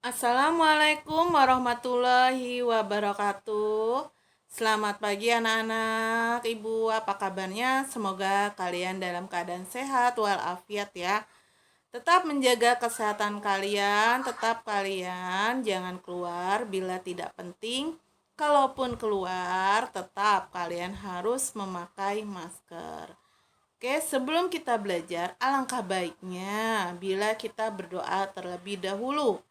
Assalamualaikum warahmatullahi wabarakatuh. Selamat pagi anak-anak, ibu, apa kabarnya? Semoga kalian dalam keadaan sehat walafiat ya. Tetap menjaga kesehatan kalian, tetap kalian jangan keluar bila tidak penting. Kalaupun keluar, tetap kalian harus memakai masker. Oke, sebelum kita belajar, alangkah baiknya bila kita berdoa terlebih dahulu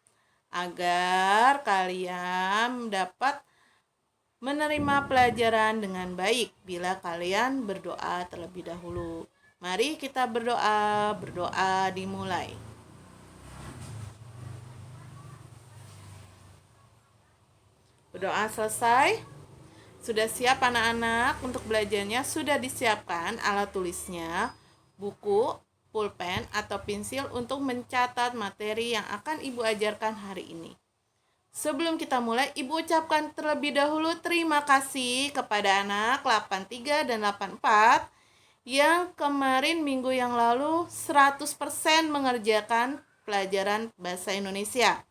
agar kalian dapat menerima pelajaran dengan baik bila kalian berdoa terlebih dahulu. Mari kita berdoa, berdoa dimulai. Berdoa selesai. Sudah siap anak-anak untuk belajarnya? Sudah disiapkan alat tulisnya, buku, pulpen, atau pensil untuk mencatat materi yang akan ibu ajarkan hari ini. Sebelum kita mulai, ibu ucapkan terlebih dahulu terima kasih kepada anak 83 dan 84 yang kemarin minggu yang lalu 100% mengerjakan pelajaran bahasa Indonesia.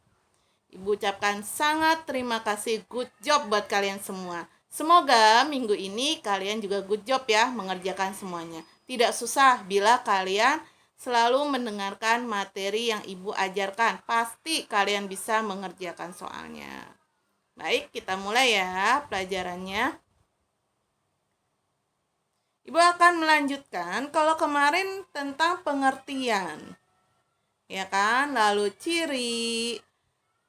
Ibu ucapkan sangat terima kasih, good job buat kalian semua. Semoga minggu ini kalian juga good job ya mengerjakan semuanya. Tidak susah bila kalian selalu mendengarkan materi yang ibu ajarkan. Pasti kalian bisa mengerjakan soalnya. Baik, kita mulai ya pelajarannya. Ibu akan melanjutkan kalau kemarin tentang pengertian. Ya kan? Lalu ciri,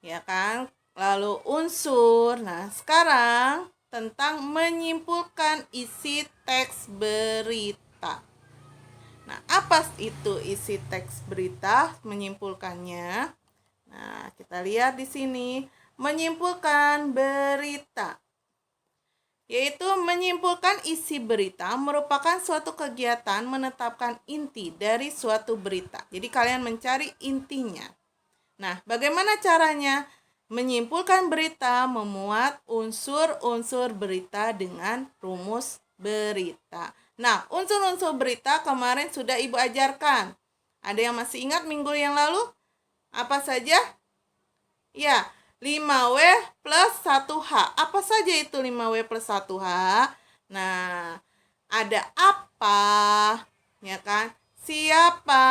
ya kan? Lalu unsur. Nah, sekarang tentang menyimpulkan isi teks berita. Nah, apa itu isi teks berita? Menyimpulkannya. Nah, kita lihat di sini, menyimpulkan berita. Yaitu menyimpulkan isi berita merupakan suatu kegiatan menetapkan inti dari suatu berita. Jadi kalian mencari intinya. Nah, bagaimana caranya? Menyimpulkan berita, memuat unsur-unsur berita dengan rumus berita. Nah, unsur-unsur berita kemarin sudah ibu ajarkan. Ada yang masih ingat minggu yang lalu? Apa saja? Ya, 5W plus 1H. Apa saja itu 5W plus 1H? Nah, ada apa, ya kan? Siapa,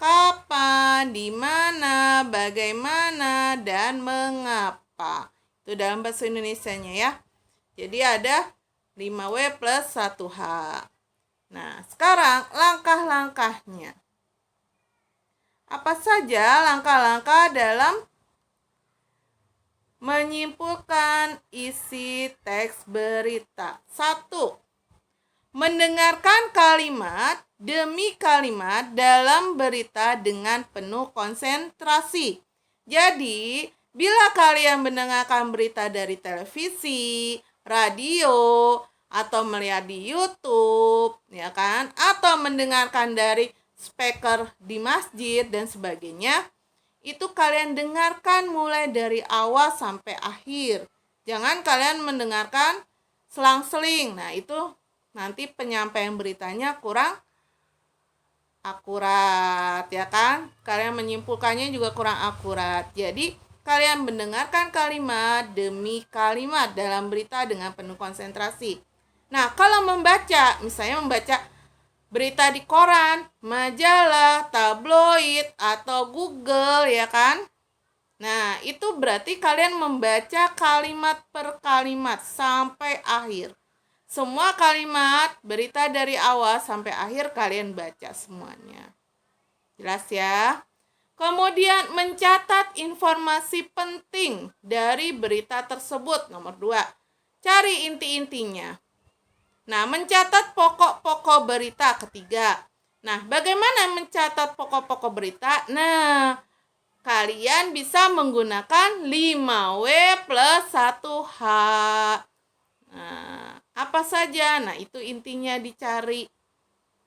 kapan, di mana, bagaimana, dan mengapa. Itu dalam bahasa Indonesianya ya. Jadi ada 5W plus 1H. Nah, sekarang langkah-langkahnya. Apa saja langkah-langkah dalam menyimpulkan isi teks berita? 1. Mendengarkan kalimat demi kalimat dalam berita dengan penuh konsentrasi. Jadi, bila kalian mendengarkan berita dari televisi, radio, atau melihat di YouTube, ya kan? Atau mendengarkan dari speaker di masjid dan sebagainya, itu kalian dengarkan mulai dari awal sampai akhir. Jangan kalian mendengarkan selang-seling. Nah, itu nanti penyampaian beritanya kurang akurat, ya kan? Kalian menyimpulkannya juga kurang akurat. Jadi, kalian mendengarkan kalimat demi kalimat dalam berita dengan penuh konsentrasi. Nah, kalau membaca, misalnya membaca berita di koran, majalah, tabloid, atau Google, ya kan? Nah, itu berarti kalian membaca kalimat per kalimat sampai akhir. Semua kalimat berita dari awal sampai akhir kalian baca semuanya. Jelas ya? Kemudian mencatat informasi penting dari berita tersebut. Nomor 2, cari inti-intinya. Nah, mencatat pokok-pokok berita. Ketiga. Nah, bagaimana mencatat pokok-pokok berita? Nah, kalian bisa menggunakan 5W plus 1H. Nah, apa saja? Nah, itu intinya dicari.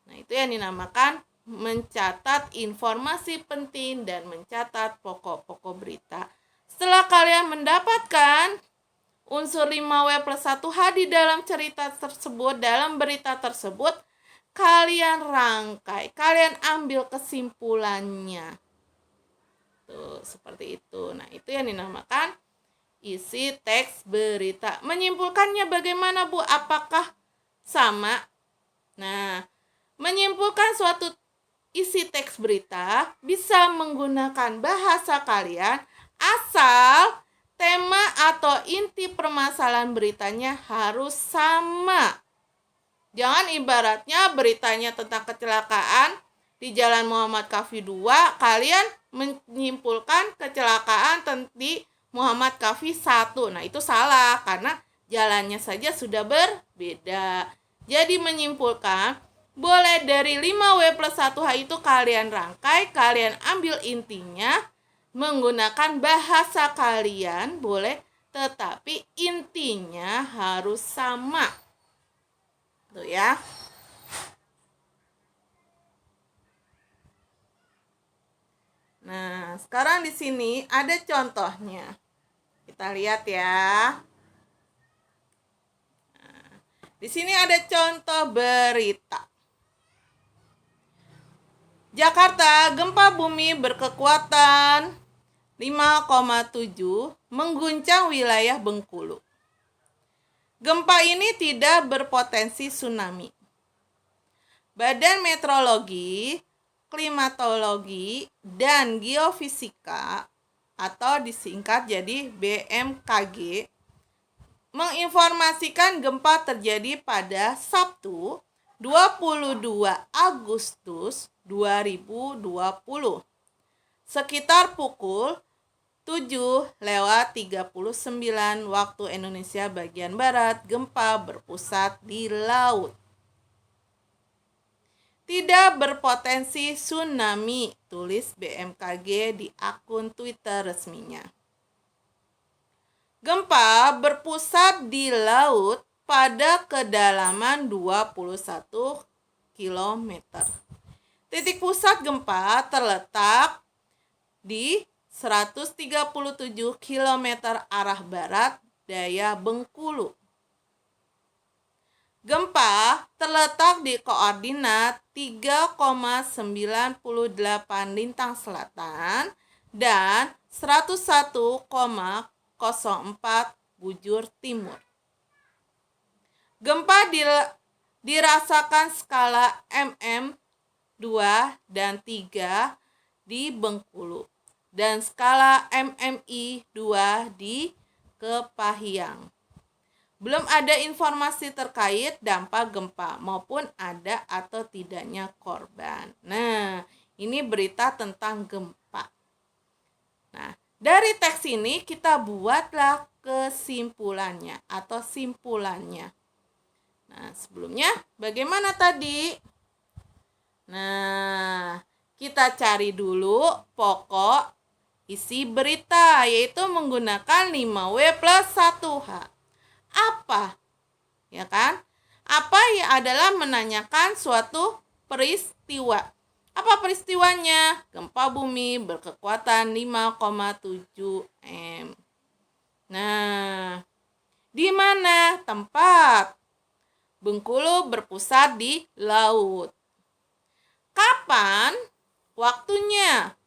Nah, itu yang dinamakan mencatat informasi penting dan mencatat pokok-pokok berita. Setelah kalian mendapatkan unsur 5W plus 1H di dalam cerita tersebut, dalam berita tersebut, kalian rangkai, kalian ambil kesimpulannya. Tuh, seperti itu. Nah, itu yang dinamakan isi teks berita. Menyimpulkannya bagaimana, Bu? Apakah sama? Nah, menyimpulkan suatu isi teks berita bisa menggunakan bahasa kalian asal tema atau inti permasalahan beritanya harus sama. Jangan ibaratnya beritanya tentang kecelakaan di Jalan Muhammad Kafi 2, kalian menyimpulkan kecelakaan di Muhammad Kafi 1. Nah, itu salah karena jalannya saja sudah berbeda. Jadi menyimpulkan, boleh dari 5W plus 1H itu kalian rangkai, kalian ambil intinya, menggunakan bahasa kalian boleh, tetapi intinya harus sama. Tuh ya. Nah, sekarang di sini ada contohnya. Kita lihat ya. Nah, di sini ada contoh berita. Jakarta, gempa bumi berkekuatan 5,7 mengguncang wilayah Bengkulu. Gempa ini tidak berpotensi tsunami. Badan Meteorologi, Klimatologi, dan Geofisika atau disingkat jadi BMKG menginformasikan gempa terjadi pada Sabtu 22 Agustus 2020 sekitar pukul 7:39 waktu Indonesia bagian Barat. Gempa berpusat di laut. Tidak berpotensi tsunami, tulis BMKG di akun Twitter resminya. Gempa berpusat di laut pada kedalaman 21 km. Titik pusat gempa terletak di 137 km arah barat daya Bengkulu. Gempa terletak di koordinat 3,98 lintang selatan dan 101,04 bujur timur. Gempa dirasakan skala MM2 dan 3 di Bengkulu dan skala MMI 2 di Kepahyang. Belum ada informasi terkait dampak gempa maupun ada atau tidaknya korban. Nah, ini berita tentang gempa. Nah, dari teks ini kita buatlah kesimpulannya atau simpulannya. Nah, sebelumnya bagaimana tadi? Nah, kita cari dulu pokok isi berita, yaitu menggunakan 5W plus 1H. Apa? Ya kan? Apa ya adalah menanyakan suatu peristiwa. Apa peristiwanya? Gempa bumi berkekuatan 5,7 M. Nah, di mana tempat? Bengkulu berpusat di laut. Kapan? Waktunya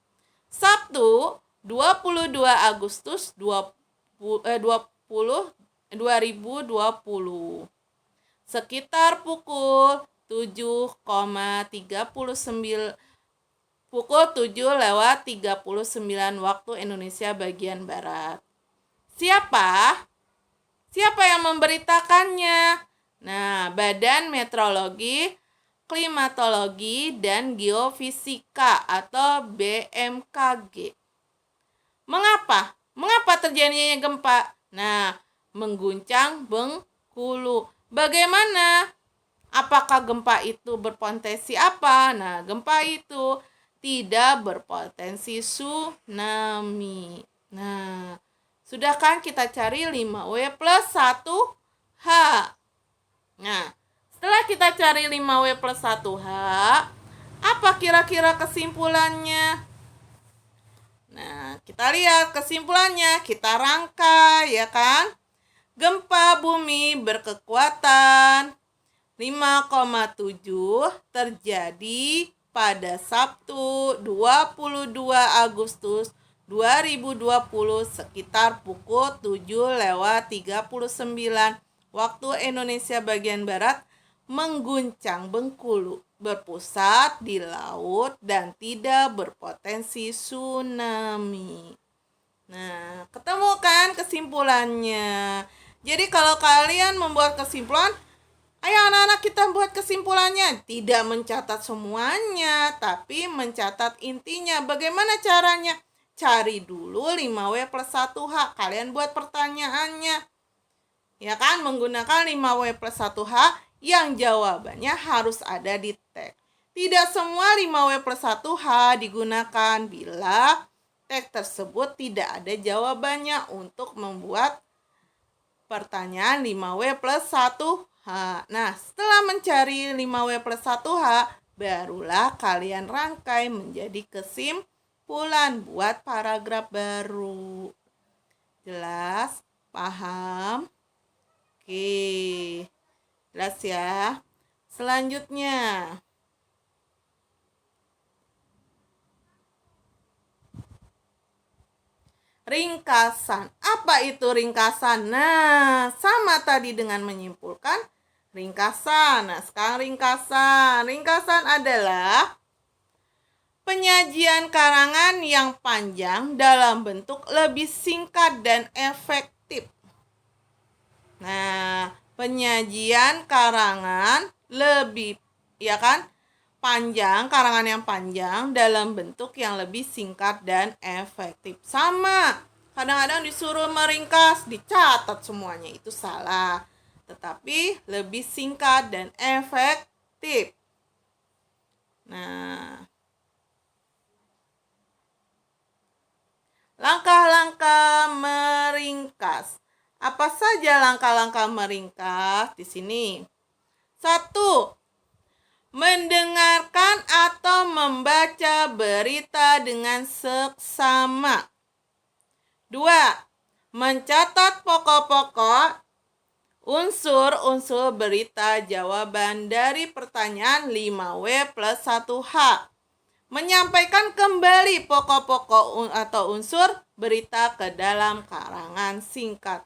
Sabtu 22 Agustus 2020 sekitar pukul 7:39 waktu Indonesia bagian Barat. Siapa yang memberitakannya? Nah, Badan Meteorologi, Klimatologi, dan Geofisika atau BMKG. Mengapa terjadinya gempa? Nah, mengguncang Bengkulu. Bagaimana? Apakah gempa itu berpotensi apa? Nah, gempa itu tidak berpotensi tsunami. Nah, sudah kan kita cari 5W plus 1H. Nah, setelah kita cari 5W plus 1H, apa kira-kira kesimpulannya? Nah, kita lihat kesimpulannya, kita rangkai ya kan? Gempa bumi berkekuatan 5,7 terjadi pada Sabtu 22 Agustus 2020 sekitar pukul 7:39 waktu Indonesia bagian Barat mengguncang Bengkulu, berpusat di laut dan tidak berpotensi tsunami. Nah, ketemu kan kesimpulannya. Jadi kalau kalian membuat kesimpulan, ayo anak-anak kita buat kesimpulannya. Tidak mencatat semuanya, tapi mencatat intinya. Bagaimana caranya? Cari dulu 5W plus 1H. Kalian buat pertanyaannya. Ya kan, menggunakan 5W plus 1H yang jawabannya harus ada di tag. Tidak semua 5W plus 1H digunakan bila tag tersebut tidak ada jawabannya untuk membuat pertanyaan 5W plus 1H. Nah, setelah mencari 5W plus 1H, barulah kalian rangkai menjadi kesimpulan buat paragraf baru. Jelas? Paham? Oke. Jelas ya? Selanjutnya. Ringkasan. Apa itu ringkasan? Nah, sama tadi dengan menyimpulkan ringkasan. Nah, sekarang ringkasan. Ringkasan adalah penyajian karangan yang panjang dalam bentuk lebih singkat dan efektif. Nah, penyajian karangan lebih, ya kan? Panjang, karangan yang panjang dalam bentuk yang lebih singkat dan efektif. Sama, kadang-kadang disuruh meringkas, dicatat semuanya, itu salah. Tetapi lebih singkat dan efektif. Nah, langkah-langkah meringkas. Apa saja langkah-langkah meringkas di sini? 1. Mendengarkan atau membaca berita dengan seksama. 2. Mencatat pokok-pokok unsur-unsur berita jawaban dari pertanyaan 5W plus 1H. Menyampaikan kembali pokok-pokok atau unsur berita ke dalam karangan singkat.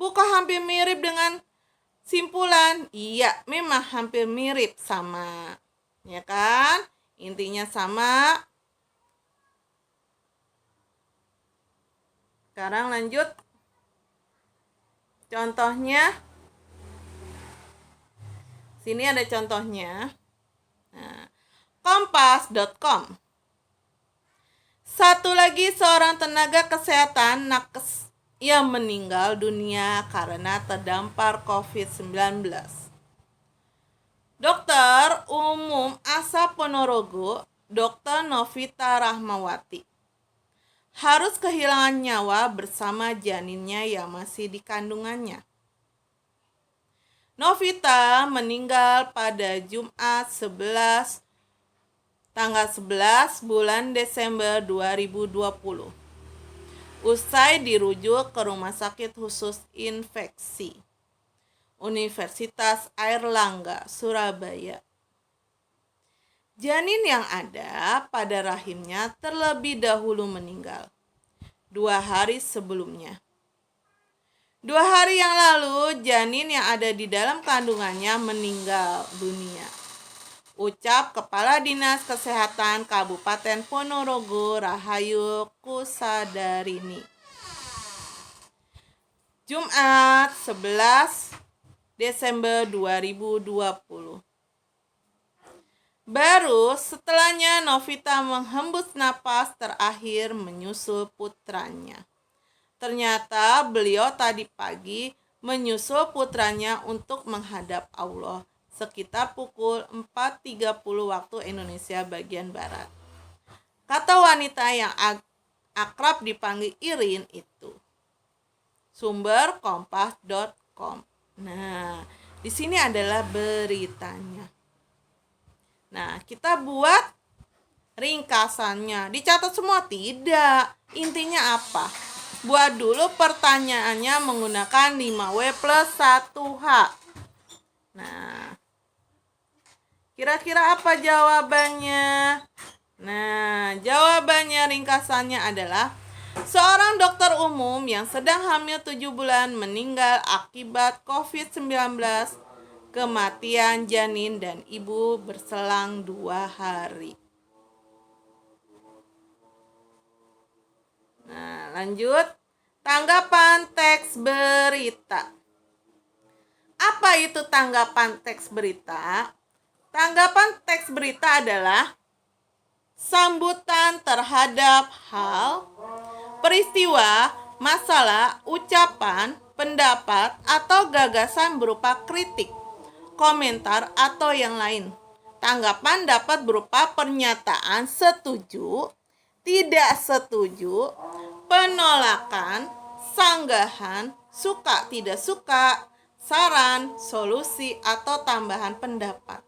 Bukan hampir mirip dengan simpulan? Iya, memang hampir mirip, sama. Ya kan? Intinya sama. Sekarang lanjut. Contohnya. Sini ada contohnya. Nah, kompas.com. Satu lagi seorang tenaga kesehatan nakes yang meninggal dunia karena terdampar COVID-19. Dokter Umum Asa Ponorogo, Dr. Novita Rahmawati, harus kehilangan nyawa bersama janinnya yang masih di kandungannya. Novita meninggal pada Jumat tanggal 11 bulan Desember 2020. Usai dirujuk ke Rumah Sakit Khusus Infeksi Universitas Airlangga, Surabaya. Janin yang ada pada rahimnya terlebih dahulu meninggal 2 hari sebelumnya. 2 hari yang lalu, janin yang ada di dalam kandungannya meninggal dunia. Ucap Kepala Dinas Kesehatan Kabupaten Ponorogo, Rahayu Kusadarini. Jumat 11 Desember 2020. Baru setelahnya Novita menghembus napas terakhir menyusul putranya. Ternyata beliau tadi pagi menyusul putranya untuk menghadap Allah sekitar pukul 4.30 waktu Indonesia bagian Barat. Kata wanita yang akrab dipanggil Irin itu. Sumber kompas.com. Nah, di sini adalah beritanya. Nah, kita buat ringkasannya. Dicatat semua? Tidak. Intinya apa? Buat dulu pertanyaannya menggunakan 5W plus 1H. Nah, kira-kira apa jawabannya? Nah, jawabannya ringkasannya adalah Seorang dokter umum yang sedang hamil 7 bulan meninggal akibat COVID-19. Kematian janin dan ibu berselang 2 hari. Nah, lanjut. Tanggapan teks berita. Apa itu tanggapan teks berita? Tanggapan teks berita adalah sambutan terhadap hal, peristiwa, masalah, ucapan, pendapat, atau gagasan berupa kritik, komentar, atau yang lain. Tanggapan dapat berupa pernyataan setuju, tidak setuju, penolakan, sanggahan, suka tidak suka, saran, solusi, atau tambahan pendapat.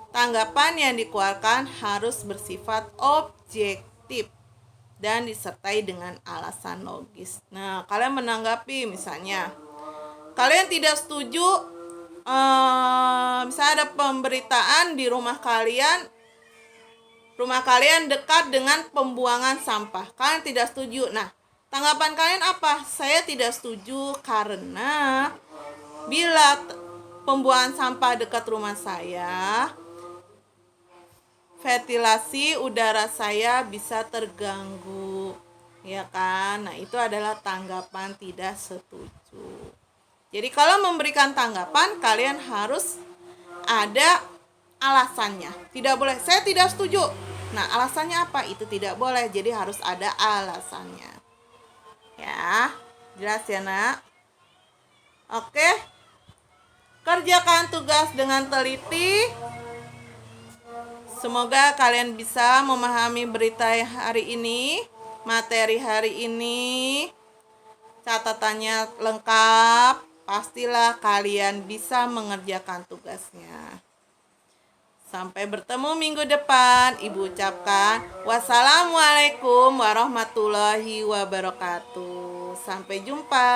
Tanggapan yang dikeluarkan harus bersifat objektif dan disertai dengan alasan logis. Nah, kalian menanggapi misalnya, kalian tidak setuju, misalnya ada pemberitaan di rumah kalian dekat dengan pembuangan sampah. Kalian tidak setuju. Nah, tanggapan kalian apa? Saya tidak setuju karena bila pembuangan sampah dekat rumah saya, ventilasi udara saya bisa terganggu, ya kan? Nah, itu adalah tanggapan tidak setuju. Jadi kalau memberikan tanggapan, kalian harus ada alasannya. Tidak boleh, saya tidak setuju. Nah, alasannya apa? Itu tidak boleh, jadi harus ada alasannya. Ya, jelas ya, Nak? Oke. Kerjakan tugas dengan teliti. Semoga kalian bisa memahami berita hari ini, materi hari ini. Catatannya lengkap. Pastilah kalian bisa mengerjakan tugasnya. Sampai bertemu minggu depan. Ibu ucapkan wassalamualaikum warahmatullahi wabarakatuh. Sampai jumpa.